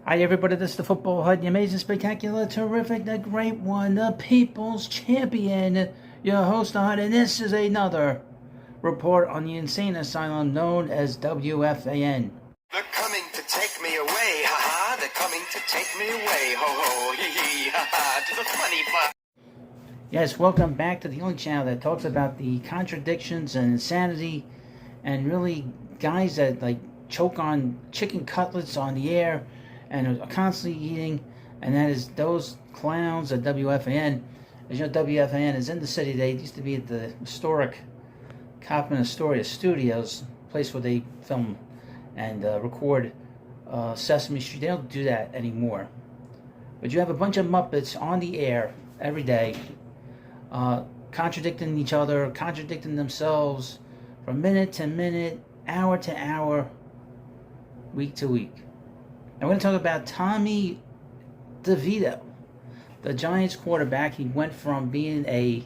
Hi everybody, this is the Football Hut, the amazing, spectacular, terrific, the great one, the people's champion, your host, the Hut, and this is another report on the insane asylum known as WFAN. They're coming to take me away, ha-ha, they're coming to take me away, ho-ho, hee-hee, ha-ha, to the funny farm. Yes, welcome back to the only channel that talks about the contradictions and insanity and really guys that like choke on chicken cutlets on the air and are constantly eating, and that is those clowns at WFAN. As you know, WFAN is in the city. They used to be at the historic Kaufman Astoria Studios, place where they film and record Sesame Street. They don't do that anymore. But you have a bunch of Muppets on the air every day, contradicting each other, contradicting themselves from minute to minute, hour to hour, week to week. I'm going to talk about Tommy DeVito, the Giants quarterback. He went from being a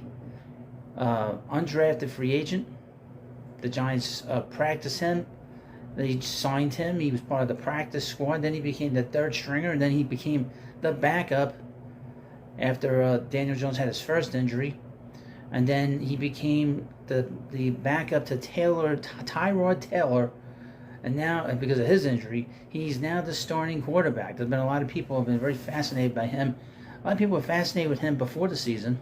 undrafted free agent. The Giants practiced him. They signed him. He was part of the practice squad. Then he became the third stringer, and then he became the backup after Daniel Jones had his first injury. And then he became the backup to Tyrod Taylor. And now, because of his injury, he's now the starting quarterback. There's been a lot of people who have been very fascinated by him. A lot of people were fascinated with him before the season.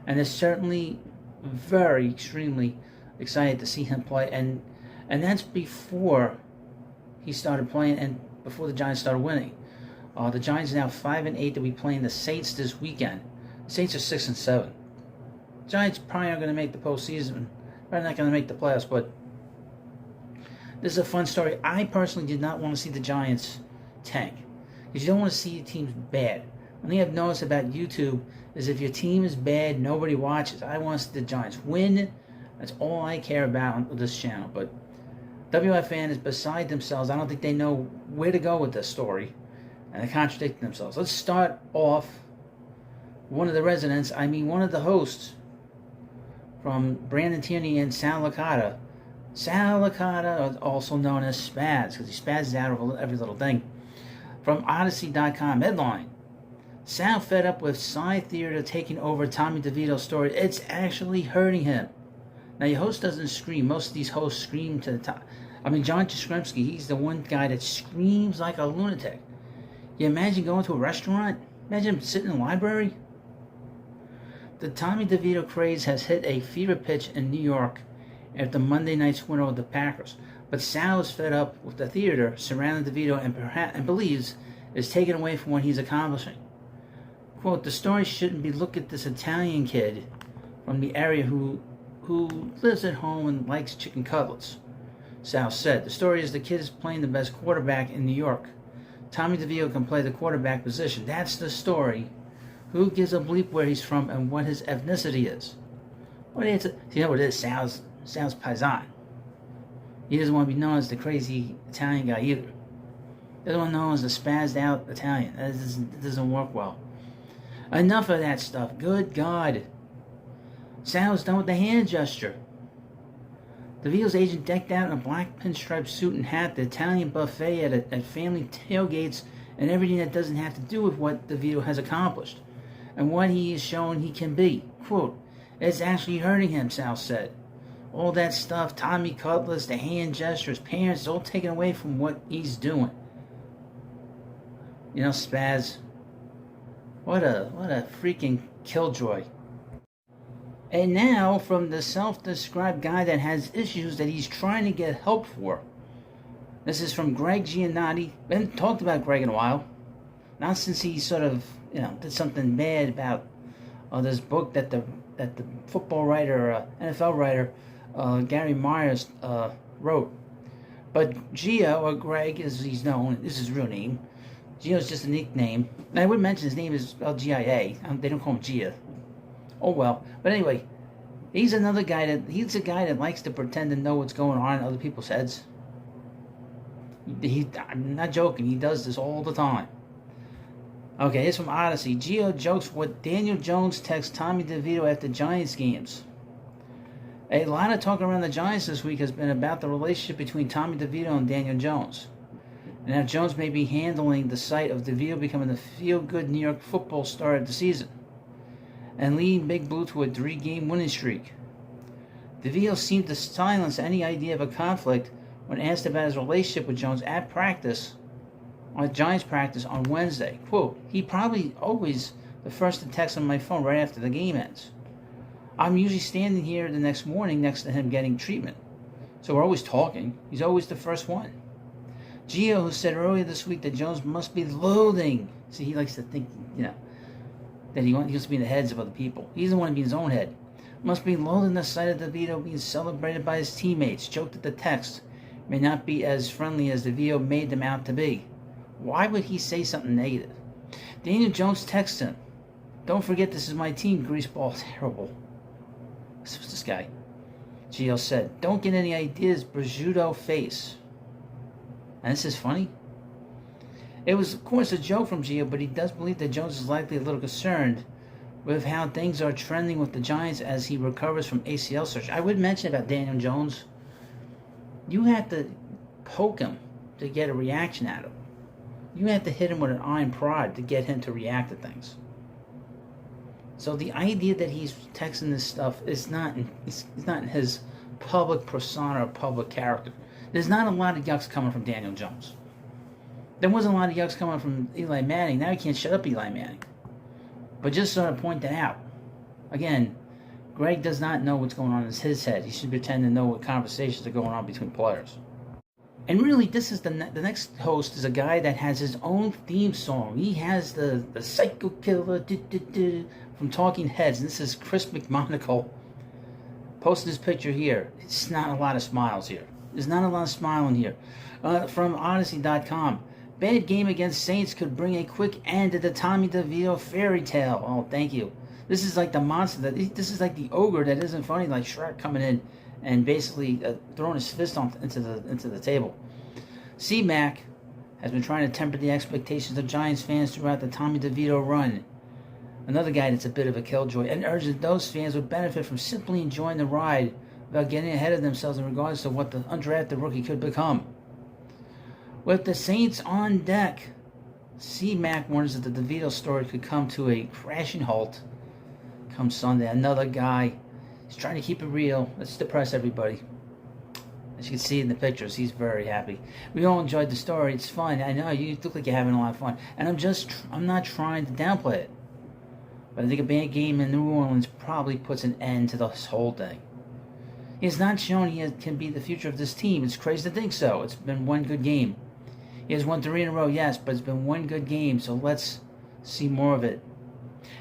And they're certainly very, extremely excited to see him play. And that's before he started playing and before the Giants started winning. The Giants are now 5-8. They'll be playing the Saints this weekend. The Saints are 6-7. The Giants probably aren't going to make the postseason. Probably not going to make the playoffs, but this is a fun story. I personally did not want to see the Giants tank, because you don't want to see your teams bad. One thing I've noticed about YouTube is if your team is bad, nobody watches. I want to see the Giants win. That's all I care about on this channel. But WFAN is beside themselves. I don't think they know where to go with this story, and they're contradicting themselves. Let's start off one of the residents, one of the hosts from Brandon Tierney and Sal Licata. Sal Licata, also known as Spaz, because he spazzes out over every little thing. From Odyssey.com, headline: Sal fed up with Psy Theater taking over Tommy DeVito's story. It's actually hurting him. Now, your host doesn't scream. Most of these hosts scream to the top. John Jastremski, he's the one guy that screams like a lunatic. You imagine going to a restaurant? Imagine him sitting in a library? The Tommy DeVito craze has hit a fever pitch in New York after Monday night's win over the Packers. But Sal is fed up with the theater surrounding DeVito and believes it's taken away from what he's accomplishing. Quote, the story shouldn't be, look at this Italian kid from the area who lives at home and likes chicken cutlets, Sal said. The story is the kid is playing the best quarterback in New York. Tommy DeVito can play the quarterback position. That's the story. Who gives a bleep where he's from and what his ethnicity is? You know what it is? Sal's Paisan. He doesn't want to be known as the crazy Italian guy either. He doesn't want to be known as the spazzed out Italian. That doesn't work well. Enough of that stuff. Good God. Sal's done with the hand gesture. DeVito's agent decked out in a black pinstripe suit and hat, the Italian buffet at family tailgates, and everything that doesn't have to do with what DeVito has accomplished and what he has shown he can be. Quote, it's actually hurting him, Sal said. All that stuff, Tommy Cutlets, the hand gestures, parents, it's all taken away from what he's doing. You know, Spaz, what a freaking killjoy. And now, from the self-described guy that has issues that he's trying to get help for. This is from Greg Giannotti. We haven't talked about Greg in a while. Not since he sort of, did something bad about this book that the football writer, NFL writer, Gary Myers wrote. But Gio, or Greg as he's known, this is his real name. Gio's just a nickname. And I would mention his name is spelled G-I-A. They don't call him Gia. Oh well. But anyway, he's a guy that likes to pretend to know what's going on in other people's heads. I'm not joking, he does this all the time. Okay, here's from Odyssey. Gio jokes what Daniel Jones texts Tommy DeVito after Giants games. A lot of talk around the Giants this week has been about the relationship between Tommy DeVito and Daniel Jones. and how Jones may be handling the sight of DeVito becoming the feel-good New York football star of the season and leading Big Blue to a 3-game winning streak. DeVito seemed to silence any idea of a conflict when asked about his relationship with Jones at Giants practice on Wednesday. Quote, "He probably always the first to text on my phone right after the game ends. I'm usually standing here the next morning next to him getting treatment. So we're always talking. He's always the first one." Gio, who said earlier this week that Jones must be loathing. See, he likes to think, that he wants to be in the heads of other people. He doesn't want to be in his own head. Must be loathing the sight of DeVito being celebrated by his teammates. Joked that the text may not be as friendly as DeVito made them out to be. Why would he say something negative? Daniel Jones texts him, "Don't forget this is my team, greaseball." Terrible. This was this guy. Gio said, "Don't get any ideas, prosciutto face." And this is funny. It was, of course, a joke from Gio, but he does believe that Jones is likely a little concerned with how things are trending with the Giants as he recovers from ACL surgery. I would mention about Daniel Jones, you have to poke him to get a reaction out of him. You have to hit him with an iron prod to get him to react to things. So the idea that he's texting this stuff is not in his public persona or public character. There's not a lot of yucks coming from Daniel Jones. There wasn't a lot of yucks coming from Eli Manning. Now he can't shut up Eli Manning. But just sort of point that out. Again, Greg does not know what's going on in his head. He should pretend to know what conversations are going on between players. And really, this is the next host is a guy that has his own theme song. He has the Psycho Killer from Talking Heads. And this is Chris McMonagle posting his picture here. It's not a lot of smiles here. There's not a lot of smiling here. From Odyssey.com. Bad game against Saints could bring a quick end to the Tommy DeVito fairy tale. Oh, thank you. This is like the monster. This is like the ogre that isn't funny, like Shrek coming in and basically throwing his fist into the table. CMAC has been trying to temper the expectations of Giants fans throughout the Tommy DeVito run. Another guy that's a bit of a killjoy, and urges those fans would benefit from simply enjoying the ride without getting ahead of themselves in regards to what the undrafted rookie could become. With the Saints on deck, CMAC warns that the DeVito story could come to a crashing halt come Sunday. Another guy is trying to keep it real. Let's depress everybody. As you can see in the pictures, he's very happy. We all enjoyed the story. It's fun. I know you look like you're having a lot of fun, and I'm not trying to downplay it. But I think a bad game in New Orleans probably puts an end to this whole thing. He has not shown he can be the future of this team. It's crazy to think so. It's been one good game. He has won 3 in a row, yes, but it's been one good game, so let's see more of it.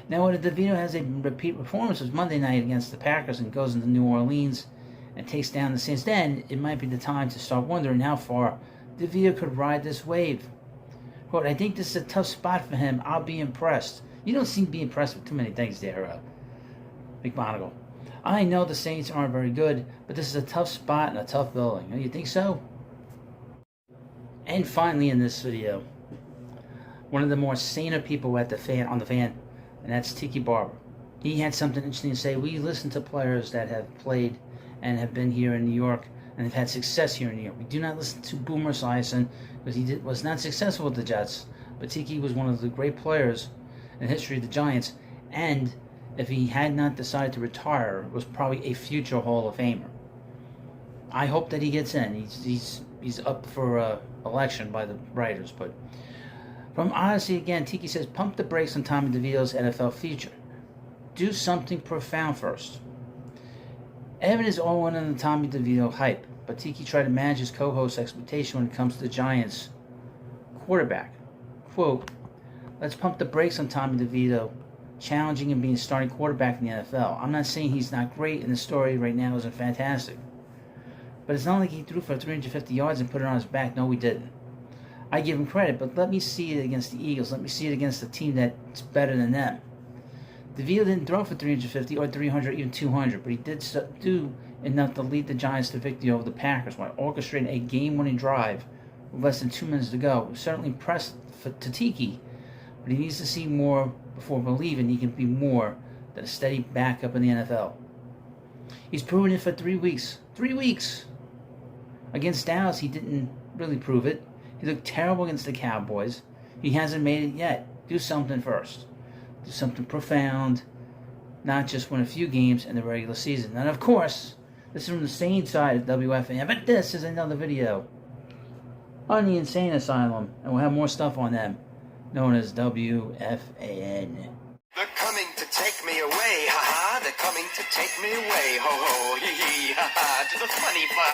Now, when DeVito has a repeat performance was Monday night against the Packers and goes into New Orleans and takes down the Saints, then it might be the time to start wondering how far DeVito could ride this wave. Quote, "I think this is a tough spot for him. I'll be impressed." You don't seem to be impressed with too many things there, McMonagle. "I know the Saints aren't very good, but this is a tough spot and a tough building." You think so? And finally in this video, one of the more saner people on the fan, and that's Tiki Barber. He had something interesting to say. We listen to players that have played and have been here in New York and have had success here in New York. We do not listen to Boomer Esiason because he was not successful with the Jets, but Tiki was one of the great players in the history of the Giants, and if he had not decided to retire, was probably a future Hall of Famer. I hope that he gets in. He's up for election by the writers. But from Odyssey again, Tiki says, "Pump the brakes on Tommy DeVito's NFL future. Do something profound first." Evan is all in on the Tommy DeVito hype, but Tiki tried to manage his co-host's expectation when it comes to the Giants quarterback. Quote, "Let's pump the brakes on Tommy DeVito, challenging and being a starting quarterback in the NFL. I'm not saying he's not great, and the story right now isn't fantastic. But it's not like he threw for 350 yards and put it on his back. No, he didn't. I give him credit, but let me see it against the Eagles. Let me see it against a team that's better than them. DeVito didn't throw for 350 or 300, even 200, but he did do enough to lead the Giants to victory over the Packers while orchestrating a game-winning drive with less than 2 minutes to go. Certainly impressed to Tiki, but he needs to see more before believing he can be more than a steady backup in the NFL. He's proven it for 3 weeks. 3 weeks! Against Dallas, he didn't really prove it. He looked terrible against the Cowboys. He hasn't made it yet. Do something first. Do something profound. Not just win a few games in the regular season. And of course, this is from the sane side of WFAN, but this is another video on the Insane Asylum, and we'll have more stuff on them, known as WFAN. They're coming to take me away, ha ha. They're coming to take me away, ho ho, hee hee, ha ha, to the funny farm.